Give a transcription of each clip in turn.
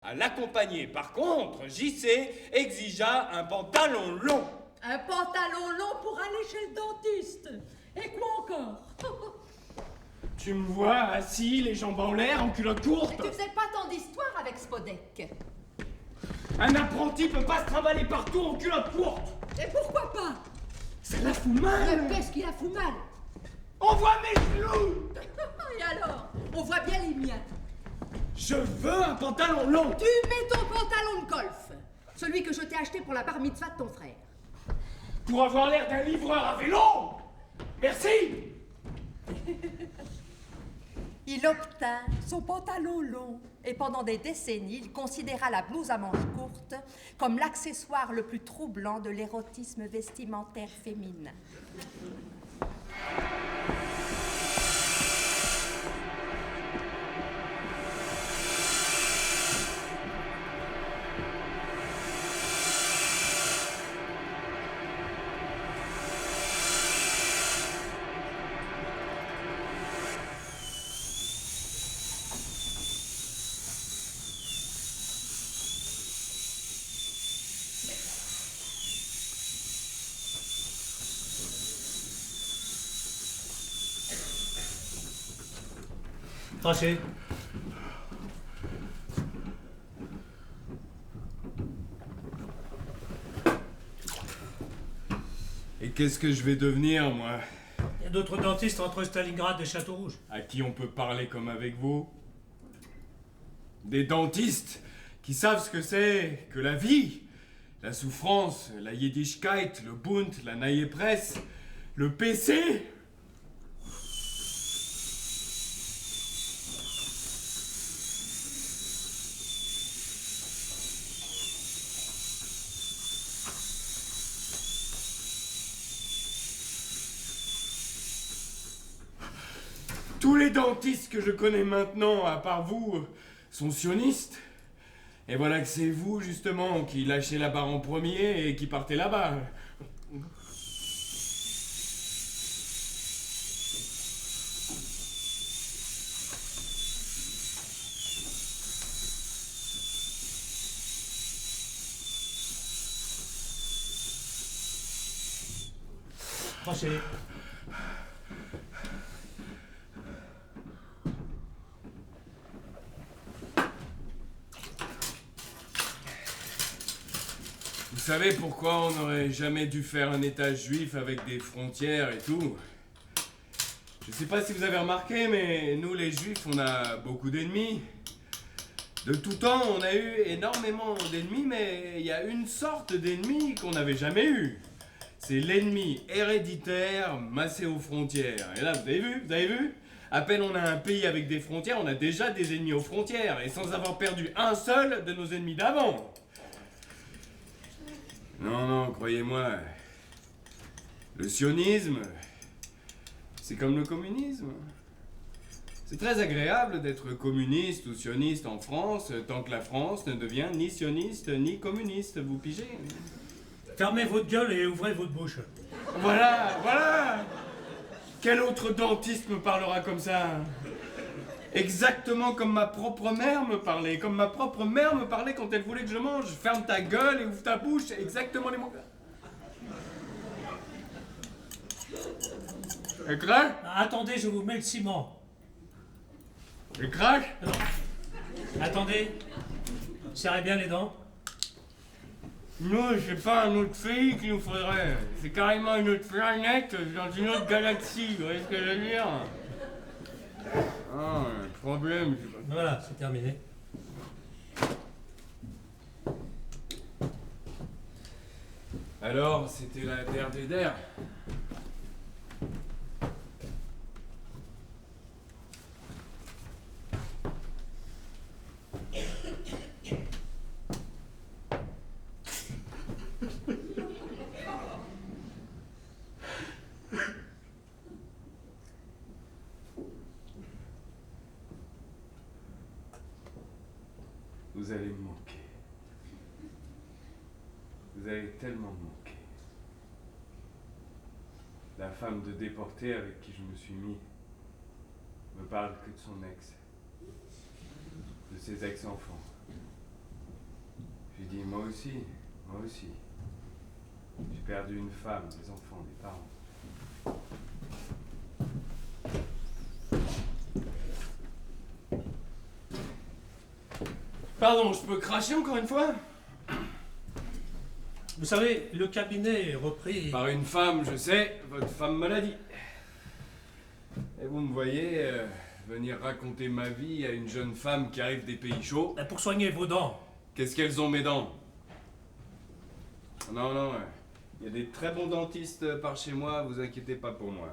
À l'accompagner, par contre, JC exigea un pantalon long. Un pantalon long pour aller chez le dentiste. Et quoi encore? Tu me vois assis, les jambes en l'air, en culotte courte. Tu faisais pas tant d'histoire avec Spodek. Un apprenti peut pas se trimballer partout en culotte courte. Et pourquoi pas? Ça la fout mal. Qu'est-ce qui la fout mal? On voit mes genoux. Et alors? On voit bien les miens. Je veux un pantalon long. Tu mets ton pantalon de golf. Celui que je t'ai acheté pour la bar mitzvah de ton frère. Pour avoir l'air d'un livreur à vélo. Merci. Il obtint son pantalon long et pendant des décennies, il considéra la blouse à manches courtes comme l'accessoire le plus troublant de l'érotisme vestimentaire féminin. Traché. Et qu'est-ce que je vais devenir, moi? Il y a d'autres dentistes entre Stalingrad et Château-Rouge. À qui on peut parler comme avec vous? Des dentistes qui savent ce que c'est que la vie, la souffrance, la Yiddishkeit, le Bund, la Naïe Presse, le PC. Tous les dentistes que je connais maintenant, à part vous, sont sionistes. Et voilà que c'est vous, justement, qui lâchez la barre en premier et qui partez là-bas. Traché. Vous savez pourquoi on n'aurait jamais dû faire un état juif avec des frontières et tout? Je sais pas si vous avez remarqué, mais nous les juifs, on a beaucoup d'ennemis. De tout temps, on a eu énormément d'ennemis, mais il y a une sorte d'ennemi qu'on n'avait jamais eu. C'est l'ennemi héréditaire massé aux frontières. Et là, vous avez vu? À peine on a un pays avec des frontières, on a déjà des ennemis aux frontières, et sans avoir perdu un seul de nos ennemis d'avant. Non, non, croyez-moi, le sionisme, c'est comme le communisme. C'est très agréable d'être communiste ou sioniste en France, tant que la France ne devient ni sioniste ni communiste, vous pigez? Fermez votre gueule et ouvrez votre bouche. Voilà, voilà! Quel autre dentiste me parlera comme ça? Exactement comme ma propre mère me parlait, comme ma propre mère me parlait quand elle voulait que je mange. Ferme ta gueule et ouvre ta bouche, exactement les mots. Et crache? Attendez, je vous mets le ciment. Et crache? Non. Attendez. Serrez bien les dents. Non, c'est pas un autre pays qu'il nous faudrait. C'est carrément une autre planète dans une autre galaxie, vous voyez ce que je veux dire? Ah, un problème, je sais pas. Voilà, c'est terminé. Alors, c'était la terre des der. Vous allez me manquer. Vous allez tellement me manquer. La femme de déporté avec qui je me suis mis me parle que de son ex, de ses ex-enfants. aussi, moi aussi. J'ai perdu une femme, des enfants, des parents. Pardon, je peux cracher encore une fois? Vous savez, le cabinet est repris... Par une femme, je sais, votre femme me l'a dit. Et vous me voyez venir raconter ma vie à une jeune femme qui arrive des pays chauds. Pour soigner vos dents. Qu'est-ce qu'elles ont, mes dents? Non, non, il y a des très bons dentistes par chez moi, vous inquiétez pas pour moi.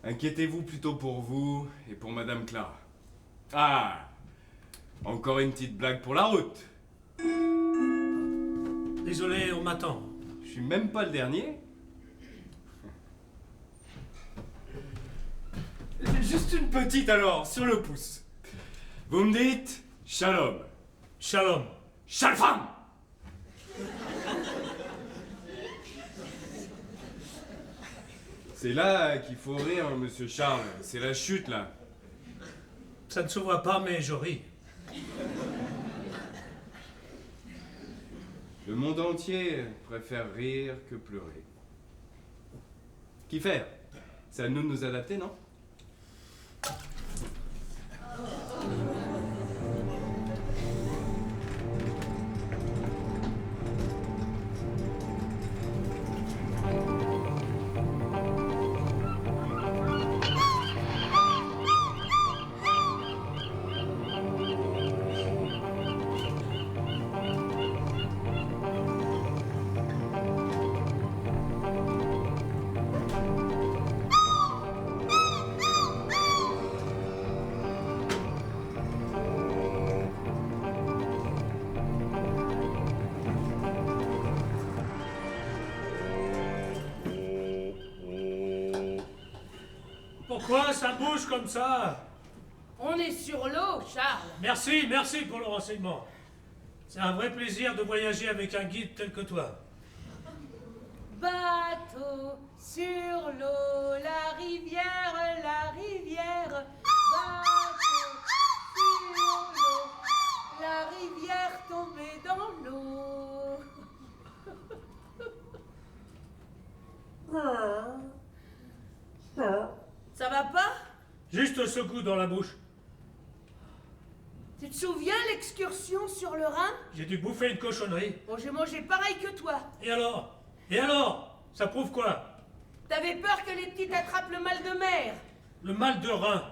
Inquiétez-vous plutôt pour vous et pour Madame Clara. Ah! Encore une petite blague pour la route. Désolé, on m'attend. Je suis même pas le dernier. Juste une petite alors, sur le pouce. Vous me dites shalom. Shalom. Shalom. C'est là qu'il faut rire, monsieur Charles. C'est la chute, là. Ça ne se voit pas, mais je ris. Le monde entier préfère rire que pleurer. Qu'y faire? C'est à nous de nous adapter, non? Pourquoi ça bouge comme ça? On est sur l'eau, Charles. Merci pour le renseignement. C'est un vrai plaisir de voyager avec un guide tel que toi. Bateau sur l'eau, la rivière, bateau sur l'eau, la rivière tombée dans l'eau. Ça va pas? Juste ce goût dans la bouche. Tu te souviens l'excursion sur le Rhin? J'ai dû bouffer une cochonnerie. Bon, j'ai mangé pareil que toi. Et alors? Ça prouve quoi? T'avais peur que les petits attrapent le mal de mer. Le mal de rein.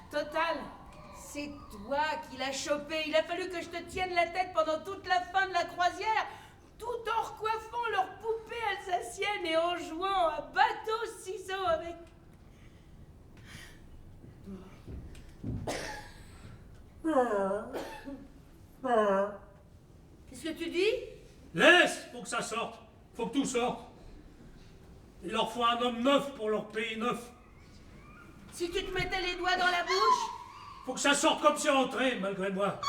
Total, c'est toi qui l'as chopé. Il a fallu que je te tienne la tête pendant toute la fin de la croisière, tout en recoiffant leur poupée alsacienne et en jouant à bateau-ciseaux avec... Qu'est-ce que tu dis? Laisse, faut que ça sorte. Faut que tout sorte. Il leur faut un homme neuf pour leur pays neuf. Si tu te mettais les doigts dans la bouche? Faut que ça sorte comme c'est rentré, malgré moi.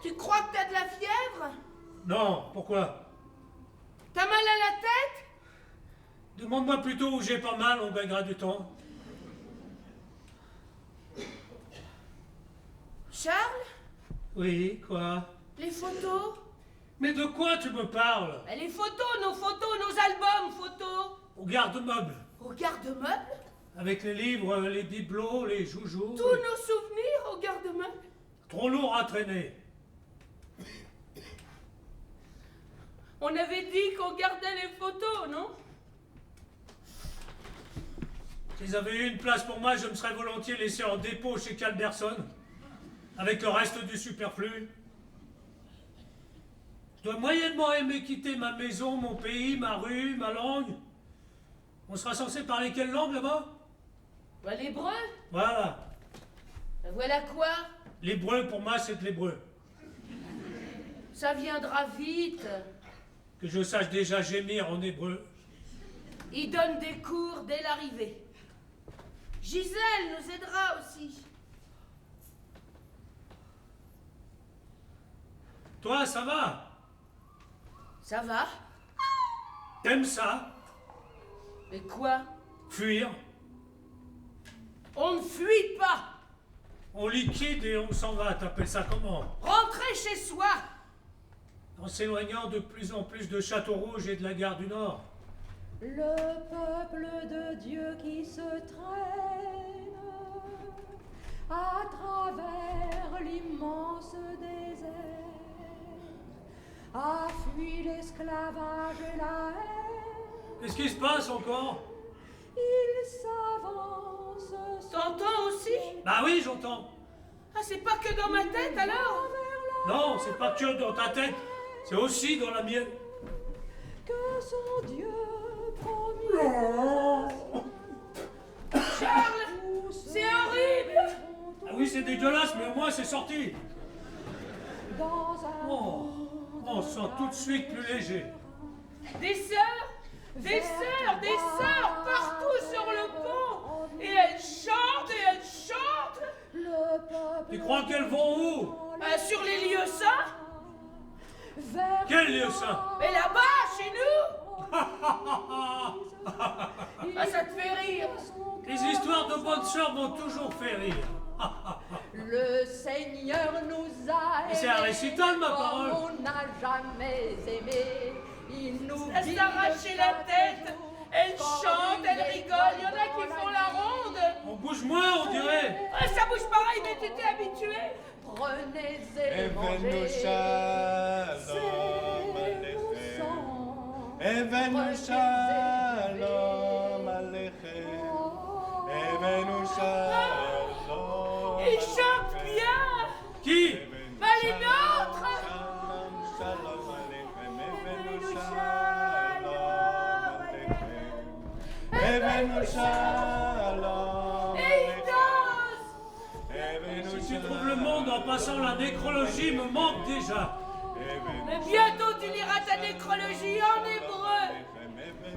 Tu crois que t'as de la fièvre? Non, pourquoi? T'as mal à la tête? Demande-moi plutôt où j'ai pas mal, on gagnera du temps. Charles? Oui, quoi? Les photos? Mais de quoi tu me parles? Les photos, nos albums photos. Au garde-meuble. Au garde-meuble? Avec les livres, les bibelots, les joujoux. Tous nos souvenirs au garde-meuble? Trop lourd à traîner. On avait dit qu'on gardait les photos, non? S'ils avaient eu une place pour moi, je me serais volontiers laissé en dépôt chez Calberson, avec le reste du superflu. Je dois moyennement aimer quitter ma maison, mon pays, ma rue, ma langue. On sera censé parler quelle langue là-bas? Bah, l'hébreu. Voilà. Bah, voilà quoi? L'hébreu, pour moi, c'est de l'hébreu. Ça viendra vite. Que je sache déjà gémir en hébreu. Il donne des cours dès l'arrivée. Gisèle nous aidera aussi. Toi, ça va? Ça va? T'aimes ça? Mais quoi? Fuir? On ne fuit pas. On liquide et on s'en va. T'appelles ça comment? Rentrer chez soi. En s'éloignant de plus en plus de Château-Rouge et de la gare du Nord. Le peuple de Dieu qui se traîne à travers l'immense désert a fui l'esclavage et la haine. Qu'est-ce qui se passe encore? Il s'avance. T'entends aussi? Bah oui, j'entends. Ah, c'est pas que dans ma tête alors? Non, c'est pas que dans ta tête, c'est aussi dans la mienne. Que son Dieu promis. Charles, c'est horrible! Ah oui, c'est dégueulasse, mais au moins c'est sorti. Dans un Oh, on se sent tout de suite plus léger. Des sœurs partout sur le pont! Et elles chantent et elles chantent! le peuple. Tu crois qu'elles vont où? Sur les lieux saints? Vers Quel lieu ça? Mais là-bas, chez nous! Ah, ça te fait rire! Les histoires de bonnes sœurs m'ont toujours fait rire. Le Seigneur nous a Mais c'est un récital, ma parole. comme on n'a jamais aimé. Il nous Elle guide s'arrache la chaque tête! jour. Elle chante, elle rigole, il y en a qui font la ronde! On bouge moins, on dirait. Ah, ça bouge pareil, mais tu t'es habitué! Prenez et Evenu mangez. shalom C'est mon aleichem. sang. Evenu shalom aleichem. Evenu shalom. Il chante bien! Qui? Bah, les nôtres! Shalom, shalom aleichem. Evenu shalom aleichem. Evenu shalom Et il danse! aleichem. Si tu trouves le monde en passant la nécrologie me manque déjà. Mais bientôt tu liras ta nécrologie en hébreu!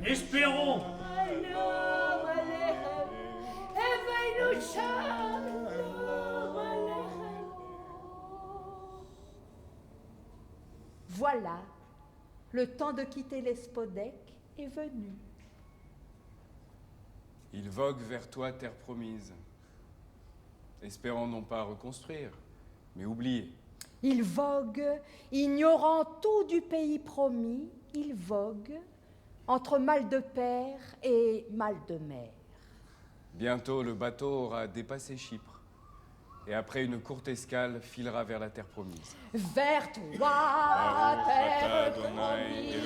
Espérons. Shalom aleichem. Evenu shalom aleichem. Voilà, le temps de quitter l'Espodek est venu. Il vogue vers toi, terre promise, espérant non pas reconstruire, mais oublier. Il vogue, ignorant tout du pays promis, il vogue entre mal de père et mal de mère. Bientôt, le bateau aura dépassé Chypre, et après une courte escale, filera vers la terre promise. Vers toi, terre promise,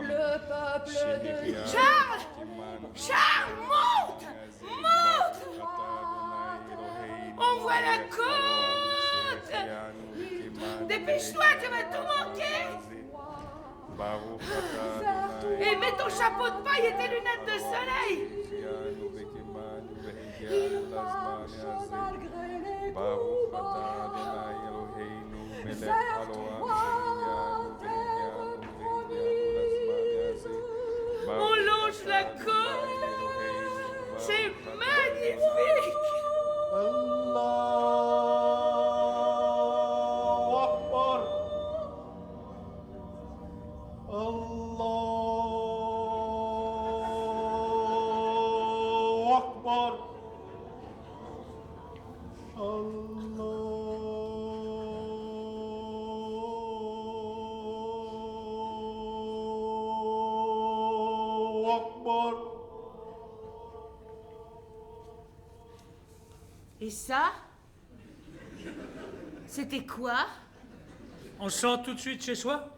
le peuple de Dieu. Charles, monte! Monte! On voit la côte! Dépêche-toi, tu vas tout manquer! Et mets ton chapeau de paille et tes lunettes de soleil! Il marche malgré les coups bas. Vers toi, terre promise. On longe la côte! C'est magnifique! Et ça? C'était quoi? On sent tout de suite chez soi?